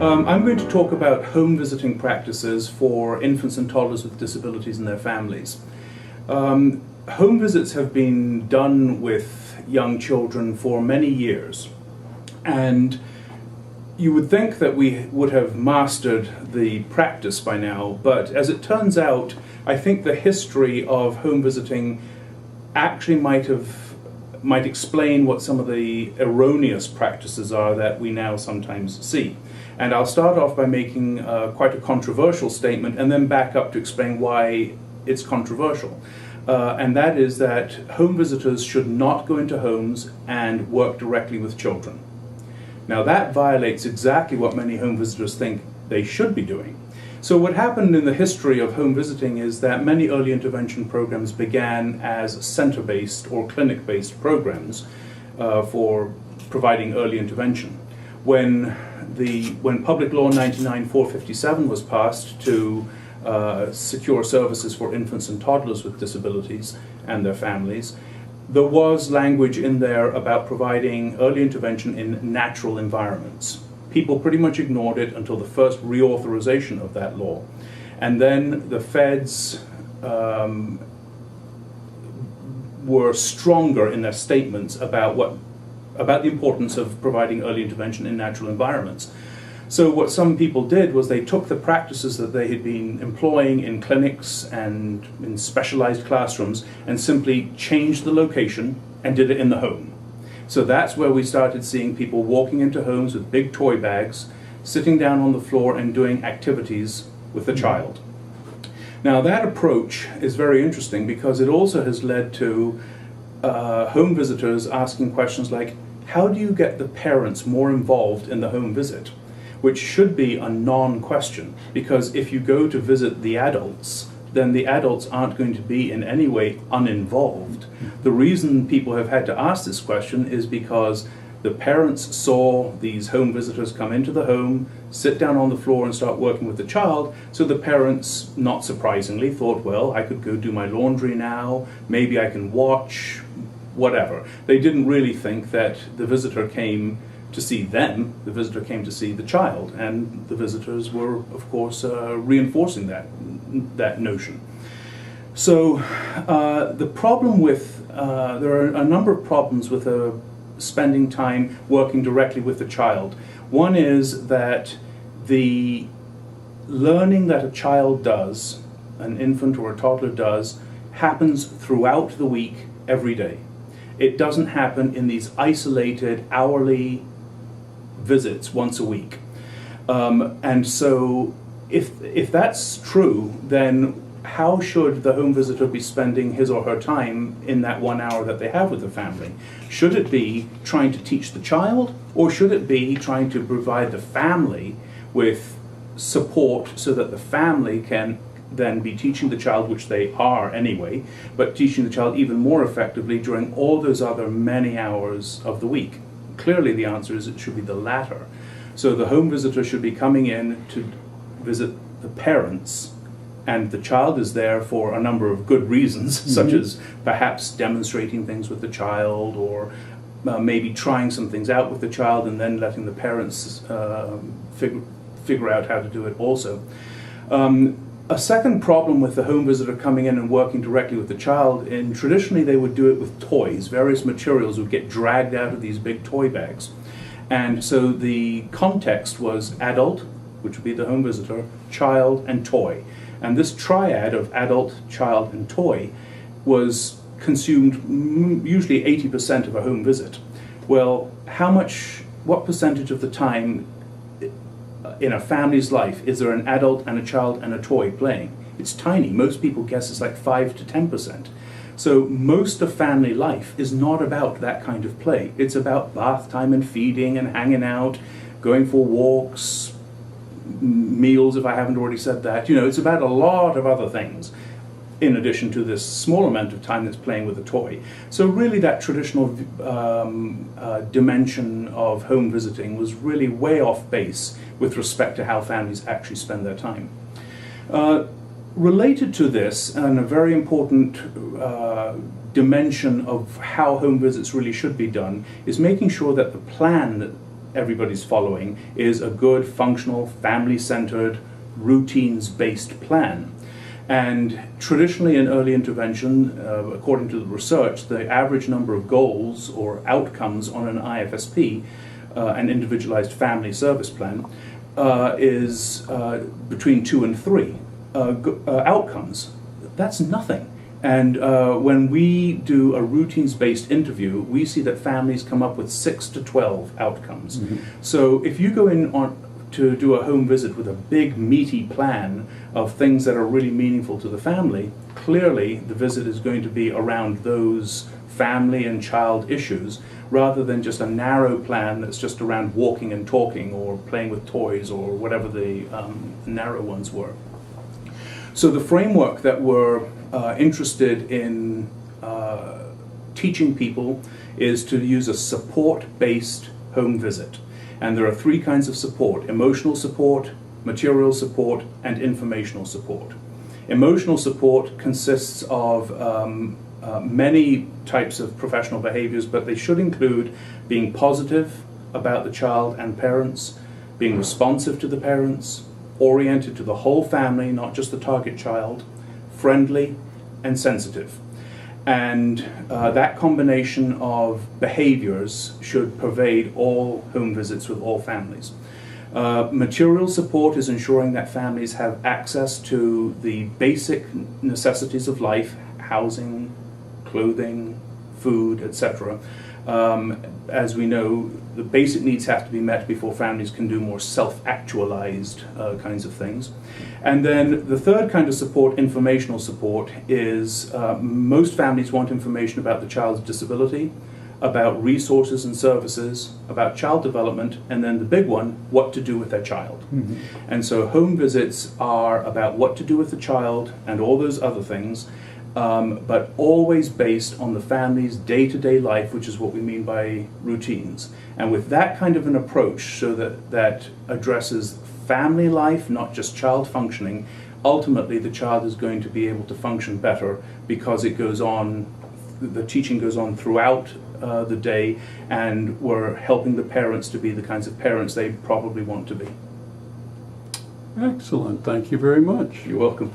I'm going to talk about home visiting practices for infants and toddlers with disabilities and their families. Home visits have been done with young children for many years, and you would think that we would have mastered the practice by now, but as it turns out, I think the history of home visiting actually might explain what some of the erroneous practices are that we now sometimes see. And I'll start off by making quite a controversial statement and then back up to explain why it's controversial. And that is that home visitors should not go into homes and work directly with children. Now that violates exactly what many home visitors think they should be doing. So what happened in the history of home visiting is that many early intervention programs began as center-based or clinic-based programs for providing early intervention. When Public Law 99-457 was passed to secure services for infants and toddlers with disabilities and their families, there was language in there about providing early intervention in natural environments. People pretty much ignored it until the first reauthorization of that law. And then the feds were stronger in their statements about the importance of providing early intervention in natural environments. So what some people did was they took the practices that they had been employing in clinics and in specialized classrooms and simply changed the location and did it in the home. So that's where we started seeing people walking into homes with big toy bags, sitting down on the floor and doing activities with the child. Now that approach is very interesting because it also has led to home visitors asking questions like, how do you get the parents more involved in the home visit? Which should be a non-question, because if you go to visit the adults, then the adults aren't going to be in any way uninvolved. The reason people have had to ask this question is because the parents saw these home visitors come into the home, sit down on the floor and start working with the child, so the parents, not surprisingly, thought, well, I could go do my laundry now, maybe I can watch, whatever. They didn't really think that the visitor came to see them, the visitor came to see the child, and the visitors were, of course, reinforcing that notion. So the problem with, there are a number of problems with spending time working directly with the child. One is that the learning that a child does, an infant or a toddler does, happens throughout the week, every day. It doesn't happen in these isolated, hourly visits once a week. And so if that's true, then how should the home visitor be spending his or her time in that 1 hour that they have with the family? Should it be trying to teach the child, or should it be trying to provide the family with support so that the family can then be teaching the child, which they are anyway, but teaching the child even more effectively during all those other many hours of the week? Clearly the answer is it should be the latter. So the home visitor should be coming in to visit the parents, and the child is there for a number of good reasons, such as perhaps demonstrating things with the child, or maybe trying some things out with the child and then letting the parents figure out how to do it also. A second problem with the home visitor coming in and working directly with the child, and traditionally they would do it with toys. Various materials would get dragged out of these big toy bags. And so the context was adult, which would be the home visitor, child, and toy. And this triad of adult, child, and toy was consumed usually 80% of a home visit. Well, what percentage of the time in a family's life is there an adult and a child and a toy playing? It's tiny. Most people guess it's like 5 to 10%. So most of family life is not about that kind of play. It's about bath time and feeding and hanging out, going for walks, meals, if I haven't already said that. You know, it's about a lot of other things in addition to this small amount of time that's playing with a toy. So really that traditional dimension of home visiting was really way off base with respect to how families actually spend their time. Related to this, and a very important dimension of how home visits really should be done, is making sure that the plan everybody's following is a good, functional, family-centered, routines-based plan. And traditionally in early intervention, according to the research, the average number of goals or outcomes on an IFSP, an individualized family service plan, is between 2 and 3 outcomes. That's nothing. And when we do a routines-based interview, we see that families come up with 6 to 12 outcomes. Mm-hmm. So if you go in to do a home visit with a big, meaty plan of things that are really meaningful to the family, clearly the visit is going to be around those family and child issues, rather than just a narrow plan that's just around walking and talking or playing with toys or whatever the narrow ones were. So the framework that we're interested in teaching people is to use a support-based home visit. And there are 3 kinds of support: emotional support, material support, and informational support. Emotional support consists of many types of professional behaviors, but they should include being positive about the child and parents, being responsive to the parents, oriented to the whole family, not just the target child, friendly, and sensitive. And that combination of behaviors should pervade all home visits with all families. Material support is ensuring that families have access to the basic necessities of life: housing, clothing, food, etc. As we know, the basic needs have to be met before families can do more self-actualized kinds of things. And then the third kind of support, informational support, is most families want information about the child's disability, about resources and services, about child development, and then the big one, what to do with their child. Mm-hmm. And so home visits are about what to do with the child and all those other things, but always based on the family's day-to-day life, which is what we mean by routines. And with that kind of an approach, so that addresses family life, not just child functioning, ultimately the child is going to be able to function better, because it goes on, the teaching goes on throughout the day, and we're helping the parents to be the kinds of parents they probably want to be. Excellent. Thank you very much. You're welcome.